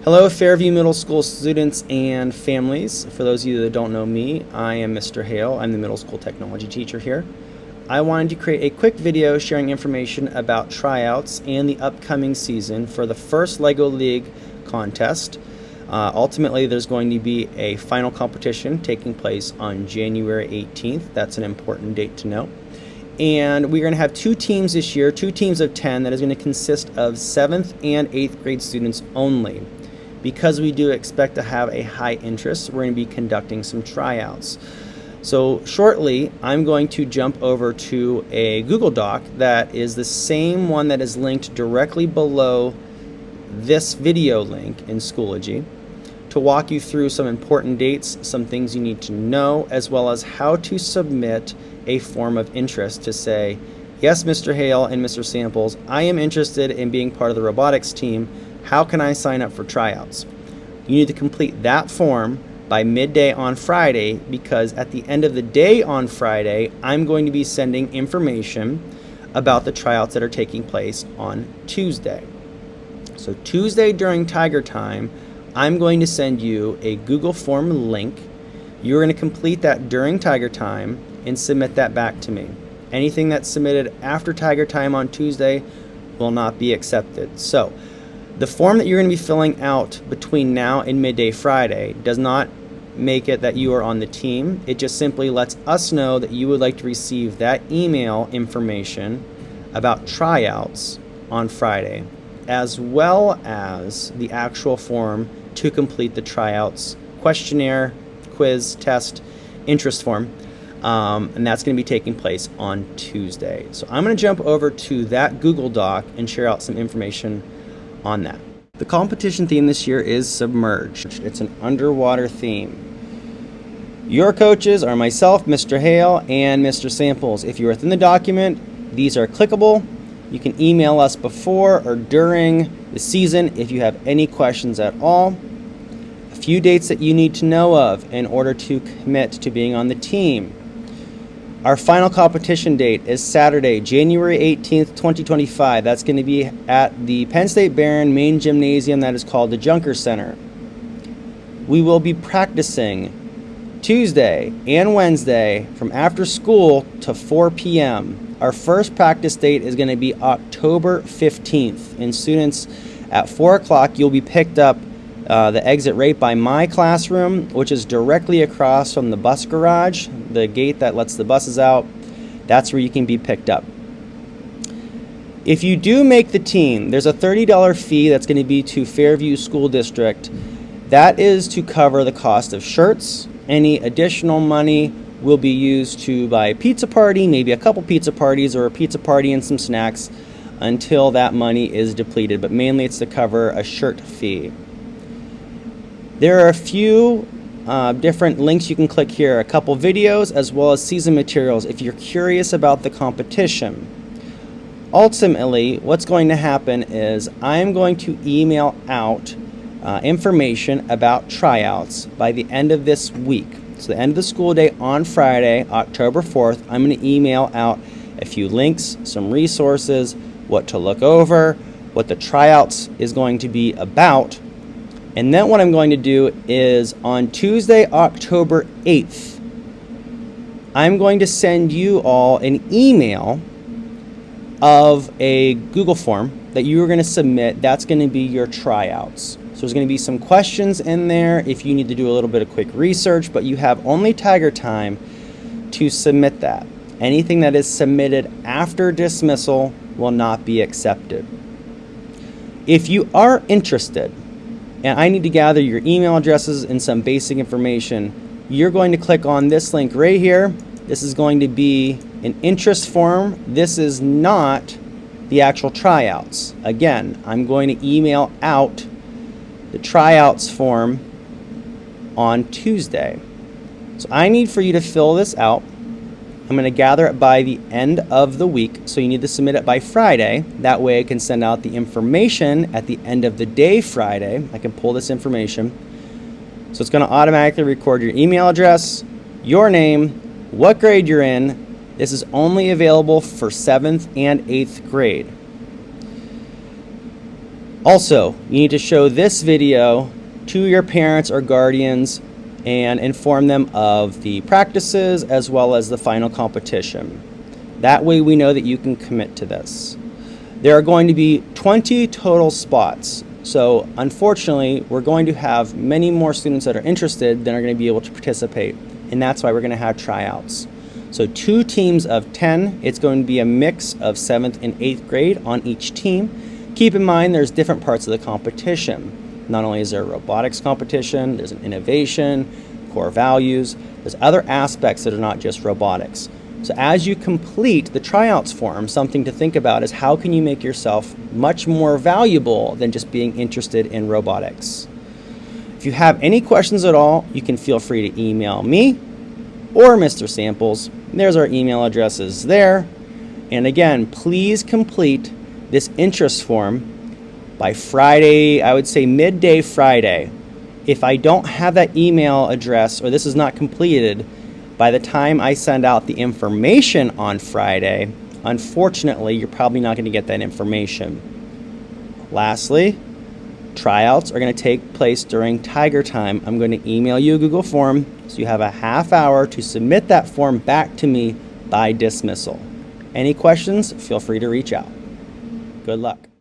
Hello, Fairview Middle School students and families. For those of you that don't know me, I am Mr. Hale. I'm the middle school technology teacher here. I wanted to create a quick video sharing information about tryouts and the upcoming season for the first LEGO League contest. Ultimately, there's going to be a final competition taking place on January 18th. That's an important date to know. And we're going to have two teams this year, two teams of 10 that is going to consist of 7th and 8th grade students only. Because we do expect to have a high interest, we're going to be conducting some tryouts. So shortly, I'm going to jump over to a Google Doc that is the same one that is linked directly below this video link in Schoology to walk you through some important dates, some things you need to know, as well as how to submit a form of interest to say, yes, Mr. Hale and Mr. Samples, I am interested in being part of the robotics team. How can I sign up for tryouts? You need to complete that form by midday on Friday, because at the end of the day on Friday, I'm going to be sending information about the tryouts that are taking place on Tuesday. So Tuesday during Tiger Time, I'm going to send you a Google form link. You're going to complete that during Tiger Time and submit that back to me. Anything that's submitted after Tiger Time on Tuesday will not be accepted. So the form that you're going to be filling out between now and midday Friday does not make it that you are on the team. It just simply lets us know that you would like to receive that email information about tryouts on Friday, as well as the actual form to complete the tryouts questionnaire, quiz, test, interest form. And that's going to be taking place on Tuesday. So I'm going to jump over to that Google Doc and share out some information on that. The competition theme this year is submerged. It's an underwater theme. Your coaches are myself, Mr. Hale, and Mr. Samples. If you're within the document, these are clickable. You can email us before or during the season if you have any questions at all. A few dates that you need to know of in order to commit to being on the team. Our final competition date is Saturday, January 18th, 2025. That's going to be at the Penn State Barron main gymnasium that is called the Junker Center. We will be practicing Tuesday and Wednesday from after school to 4 p.m. Our first practice date is going to be October 15th. And students, at 4 o'clock, you'll be picked up the exit right by my classroom, which is directly across from the bus garage, the gate that lets the buses out. That's where you can be picked up. If you do make the team, there's a $30 fee that's going to be to Fairview School District. That is to cover the cost of shirts. Any additional money will be used to buy a pizza party, maybe a couple pizza parties, or a pizza party and some snacks until that money is depleted. But mainly it's to cover a shirt fee. There are a few different links you can click here, a couple videos as well as season materials if you're curious about the competition. Ultimately, what's going to happen is I'm going to email out information about tryouts by the end of this week. So the end of the school day on Friday, October 4th, I'm going to email out a few links, some resources, what to look over, what the tryouts is going to be about. And then what I'm going to do is on Tuesday, October 8th, I'm going to send you all an email of a Google form that you are going to submit. That's going to be your tryouts. So there's going to be some questions in there if you need to do a little bit of quick research, but you have only Tiger Time to submit that. Anything that is submitted after dismissal will not be accepted. If you are interested, and I need to gather your email addresses and some basic information, you're going to click on this link right here. This is going to be an interest form. This is not the actual tryouts. Again, I'm going to email out the tryouts form on Tuesday. So I need for you to fill this out. I'm going to gather it by the end of the week, so you need to submit it by Friday. That way I can send out the information at the end of the day Friday. I can pull this information. So it's going to automatically record your email address, your name, what grade you're in. This is only available for 7th and 8th grade. Also, you need to show this video to your parents or guardians and inform them of the practices as well as the final competition. That way we know that you can commit to this. There are going to be 20 total spots. So unfortunately, we're going to have many more students that are interested than are going to be able to participate. And that's why we're going to have tryouts. So 2 teams of 10. It's going to be a mix of 7th and 8th grade on each team. Keep in mind there's different parts of the competition. Not only is there a robotics competition, there's an innovation, core values, there's other aspects that are not just robotics. So as you complete the tryouts form, something to think about is how can you make yourself much more valuable than just being interested in robotics. If you have any questions at all, you can feel free to email me or Mr. Samples. There's our email addresses there. And again, please complete this interest form by Friday, I would say midday Friday. If I don't have that email address or this is not completed, by the time I send out the information on Friday, unfortunately, you're probably not going to get that information. Lastly, tryouts are going to take place during Tiger Time. I'm going to email you a Google form, so you have a half hour to submit that form back to me by dismissal. Any questions, feel free to reach out. Good luck.